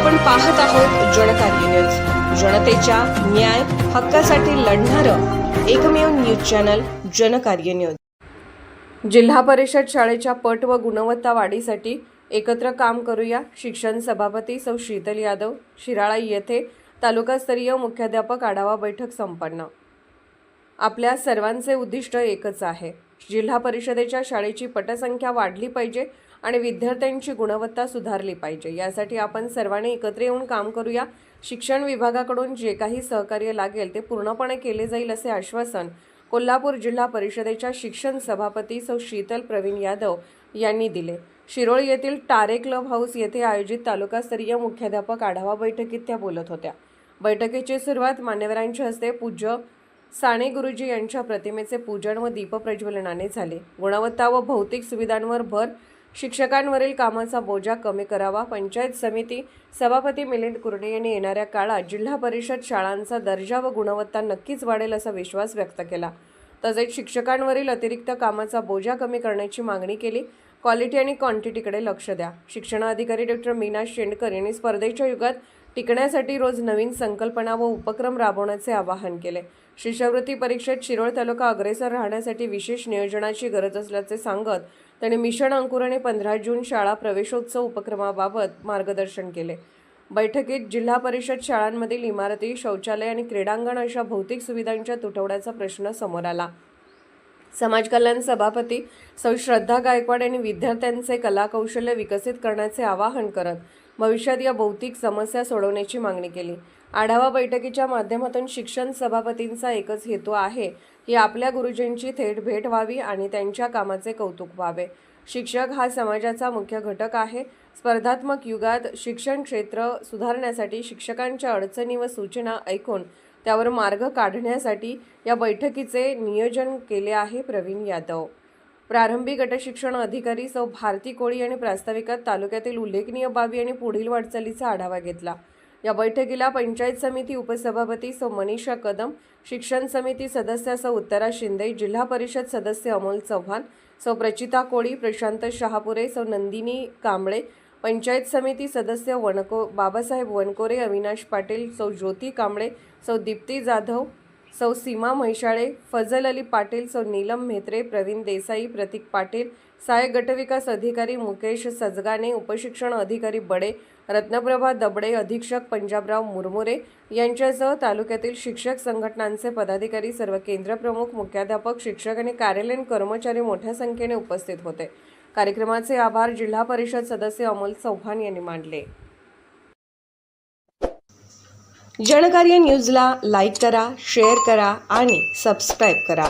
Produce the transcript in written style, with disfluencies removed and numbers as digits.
आपण पाहत आहोत जनकार्य न्यूज, जनतेच्या न्याय हक्कासाठी लढणारं एकमेव न्यूज चॅनल जनकार्य न्यूज। जिल्हा परिषद शाळेच्या पट व गुणवत्ता वाढीसाठी एकत्र काम करूया। शिक्षण सभापती सौ शीतल यादव। शिराळा येथे तालुकास्तरीय मुख्याध्यापक आढावा बैठक संपन्न। आपल्या सर्वांचे उद्दिष्ट एकच आहे, जिल्हा परिषदेच्या शाळेची पटसंख्या वाढली पाहिजे आणि विद्यार्थ्यांची गुणवत्ता सुधारली पाहिजे। यासाठी आपण सर्वांनी एकत्र येऊन काम करूया। शिक्षण विभागाकडून जे काही सहकार्य लागेल ते पूर्णपणे केले जाईल असे आश्वासन कोल्हापूर जिल्हा परिषदेच्या शिक्षण सभापती सौ शीतल प्रवीण यादव यांनी दिले। शिरोळ येथील टारे क्लब हाऊस येथे आयोजित तालुकास्तरीय मुख्याध्यापक आढावा बैठकीत त्या बोलत होत्या। बैठकीची सुरुवात मान्यवरांच्या हस्ते पूज्य साने गुरुजी यांच्या प्रतिमेचे पूजन व दीपप्रज्वलनाने झाले। गुणवत्ता व भौतिक सुविधांवर भर, शिक्षकांवरील कामाचा बोजा कमी करावा। पंचायत समिती सभापती मिलिंद कुर्णे यांनी येणाऱ्या काळात जिल्हा परिषद शाळांचा दर्जा व गुणवत्ता नक्कीच वाढेल असा विश्वास व्यक्त केला। तसेच शिक्षकांवरील अतिरिक्त कामाचा बोजा कमी करण्याची मागणी केली। क्वालिटी आणि क्वांटिटीकडे लक्ष द्या। शिक्षणाधिकारी डॉक्टर मीना शेंडकर यांनी स्पर्धेच्या युगात टिकण्यासाठी रोज नवीन संकल्पना व उपक्रम राबवण्याचे आवाहन केले। शिष्यवृत्ती परीक्षेत शिरोळ तालुका अग्रेसर राहण्यासाठी विशेष नियोजनाची गरज असल्याचे सांगत त्यांनी मिशन अंकुर आणि 15 जून शाळा प्रवेशोत्सव उपक्रमाबाबत मार्गदर्शन केले। बैठकीत जिल्हा परिषद शाळांमधील इमारती, शौचालय आणि क्रीडांगण अशा भौतिक सुविधांच्या तुटवड्याचा प्रश्न समोर आला। समाज कल्याण सभापती सौ श्रद्धा गायकवाड यांनी विद्यार्थ्यांचे कलाकौशल्य विकसित करण्याचे आवाहन करत भविष्यात या भौतिक समस्या सोडवण्याची मागणी केली। आढावा बैठकीच्या माध्यमातून शिक्षण सभापतींचा एकच हेतू आहे की आपल्या गुरुजींची थेट भेट व्हावी आणि त्यांच्या कामाचे कौतुक व्हावे। शिक्षक हा समाजाचा मुख्य घटक आहे। स्पर्धात्मक युगात शिक्षण क्षेत्र सुधारण्यासाठी शिक्षकांच्या अडचणी व सूचना ऐकून त्यावर मार्ग काढण्यासाठी या बैठकीचे नियोजन केले आहे। प्रवीण यादव, प्रारंभी गटशिक्षण अधिकारी सौ भारती कोळी यांनी प्रास्ताविकात तालुक्यातील उल्लेखनीय बाबी आणि पुढील वाटचालीचा आढावा घेतला। या बैठकीला पंचायत समिती उपसभापती सौ मनीषा कदम, शिक्षण समिती सदस्य सौ उत्तरा शिंदे, जिल्हा परिषद सदस्य अमोल चव्हाण, सौ प्रचिता कोळी, प्रशांत शहापुरे, सौ नंदिनी कांबळे, पंचायत समिती सदस्य बाबासाहेब वनकोरे, अविनाश पाटील, सौ ज्योती कांबळे, सौ दीप्ती जाधव, सौ सीमा म्हैसाळे, फजल अली पाटील, सौ नीलम म्हेत्रे, प्रवीण देसाई, प्रतीक पाटील, सहाय्यक गटविकास अधिकारी मुकेश सजगाने, उपशिक्षण अधिकारी बडे, रत्नप्रभा दबडे, अधीक्षक पंजाबराव मुरमुरे यांच्यासह तालुक्यातील शिक्षक संघटनांचे पदाधिकारी, सर्व केंद्र प्रमुख, मुख्याध्यापक, शिक्षक आणि कार्यालयीन कर्मचारी मोठ्या संख्येने उपस्थित होते। कार्यक्रमाचे आभार जिल्हा परिषद सदस्य अमोल चव्हाण यांनी मानले। जनकार्य न्यूजला लाईक करा, शेअर करा आणि सबस्क्राईब करा।